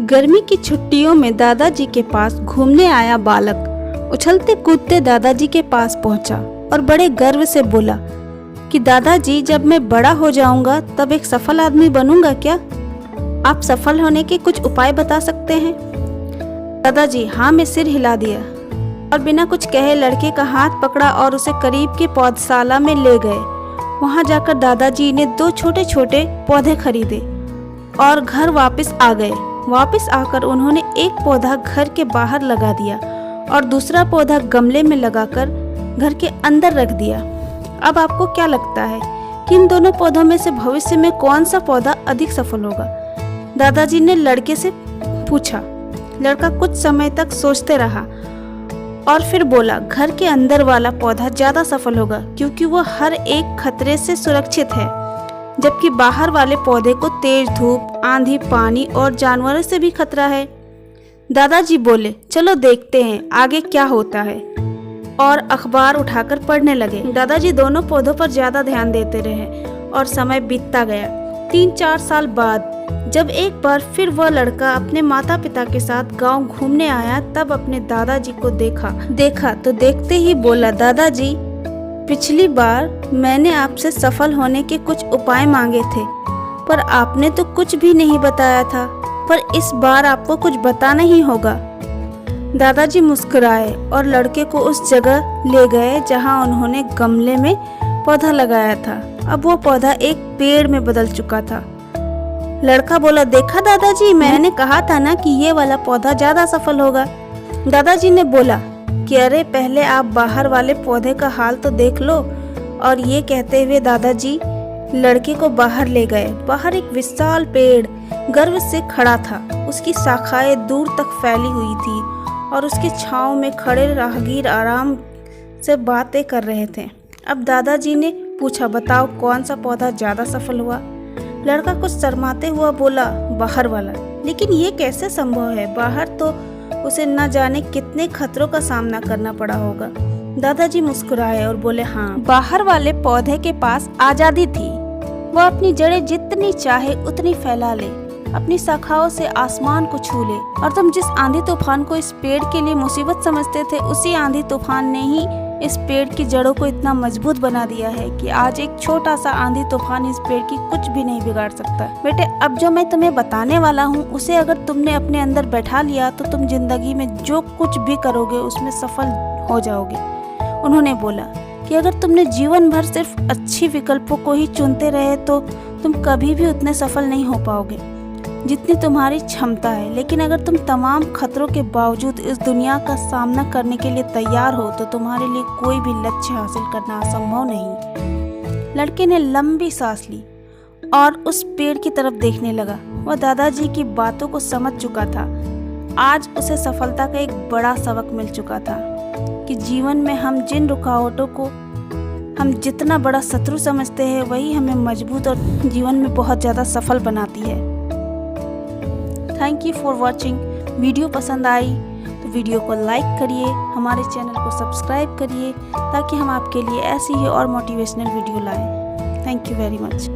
गर्मी की छुट्टियों में दादाजी के पास घूमने आया बालक उछलते कूदते दादाजी के पास पहुंचा और बड़े गर्व से बोला कि दादाजी, जब मैं बड़ा हो जाऊंगा तब एक सफल आदमी बनूंगा क्या? आप सफल होने के कुछ उपाय बता सकते हैं? दादाजी हाँ में सिर हिला दिया और बिना कुछ कहे लड़के का हाथ पकड़ा और उसे करीब के पौधशाला में ले गए। वहां जाकर दादाजी ने 2 छोटे छोटे पौधे खरीदे और घर वापस आ गए। वापस आकर उन्होंने एक पौधा घर के बाहर लगा दिया और दूसरा पौधा गमले में लगाकर घर के अंदर रख दिया। अब आपको क्या लगता है कि इन दोनों पौधों में से भविष्य में कौन सा पौधा अधिक सफल होगा? दादाजी ने लड़के से पूछा। लड़का कुछ समय तक सोचते रहा और फिर बोला, घर के अंदर वाला पौधा ज्यादा सफल होगा क्योंकि वो हर एक खतरे से सुरक्षित है, जबकि बाहर वाले पौधे को तेज धूप, आंधी, पानी और जानवरों से भी खतरा है। दादाजी बोले, चलो देखते हैं आगे क्या होता है, और अखबार उठाकर पढ़ने लगे। दादाजी दोनों पौधों पर ज्यादा ध्यान देते रहे और समय बीतता गया। 3-4 साल बाद जब एक बार फिर वह लड़का अपने माता पिता के साथ गांव घूमने आया, तब अपने दादाजी को देखा तो देखते ही बोला, दादाजी, पिछली बार मैंने आपसे सफल होने के कुछ उपाय मांगे थे, पर आपने तो कुछ भी नहीं बताया था, पर इस बार आपको कुछ बताना ही होगा। दादाजी मुस्कुराए और लड़के को उस जगह ले गए जहां उन्होंने गमले में पौधा लगाया था। अब वो पौधा एक पेड़ में बदल चुका था। लड़का बोला, देखा दादाजी, मैंने कहा था ना कि ये वाला पौधा ज्यादा सफल होगा। दादाजी ने बोला कि अरे पहले आप बाहर वाले पौधे का हाल तो देख लो। और ये कहते हुए दादाजी लड़के को बाहर ले गए। बाहर एक विशाल पेड़ गर्व से खड़ा था। उसकी शाखाएं दूर तक फैली हुई थी और उसके छांव में खड़े राहगीर आराम से बातें कर रहे थे। अब दादाजी ने पूछा, बताओ कौन सा पौधा ज्यादा सफल हुआ? लड़का कुछ शर्माते हुआ बोला, बाहर वाला। लेकिन ये कैसे संभव है? बाहर तो उसे न जाने कितने खतरों का सामना करना पड़ा होगा। दादाजी मुस्कुराए और बोले, हाँ, बाहर वाले पौधे के पास आजादी थी। वह अपनी जड़ें जितनी चाहे उतनी फैला ले, अपनी शाखाओं से आसमान को छू ले। और तुम जिस आंधी तूफान को इस पेड़ के लिए मुसीबत समझते थे, उसी आंधी तूफान ने ही इस पेड़ की जड़ों को इतना मजबूत बना दिया है कि आज एक छोटा सा आंधी तूफान इस पेड़ की कुछ भी नहीं बिगाड़ सकता। बेटे, अब जो मैं तुम्हें बताने वाला हूँ, उसे अगर तुमने अपने अंदर बैठा लिया तो तुम जिंदगी में जो कुछ भी करोगे उसमें सफल हो जाओगे। उन्होंने बोला कि अगर तुमने जीवन भर सिर्फ अच्छी विकल्पों को ही चुनते रहे तो तुम कभी भी उतने सफल नहीं हो पाओगे जितनी तुम्हारी क्षमता है। लेकिन अगर तुम तमाम खतरों के बावजूद इस दुनिया का सामना करने के लिए तैयार हो तो तुम्हारे लिए कोई भी लक्ष्य हासिल करना असंभव नहीं। लड़के ने लंबी सांस ली और उस पेड़ की तरफ देखने लगा। वह दादाजी की बातों को समझ चुका था। आज उसे सफलता का एक बड़ा सबक मिल चुका था कि जीवन में हम जिन रुकावटों को हम जितना बड़ा शत्रु समझते हैं, वही हमें मजबूत और जीवन में बहुत ज़्यादा सफल बनाती है। Thank you for watching. Video पसंद आई तो वीडियो को लाइक करिए, हमारे चैनल को सब्सक्राइब करिए ताकि हम आपके लिए ऐसी ही और मोटिवेशनल वीडियो लाएं। Thank you very much.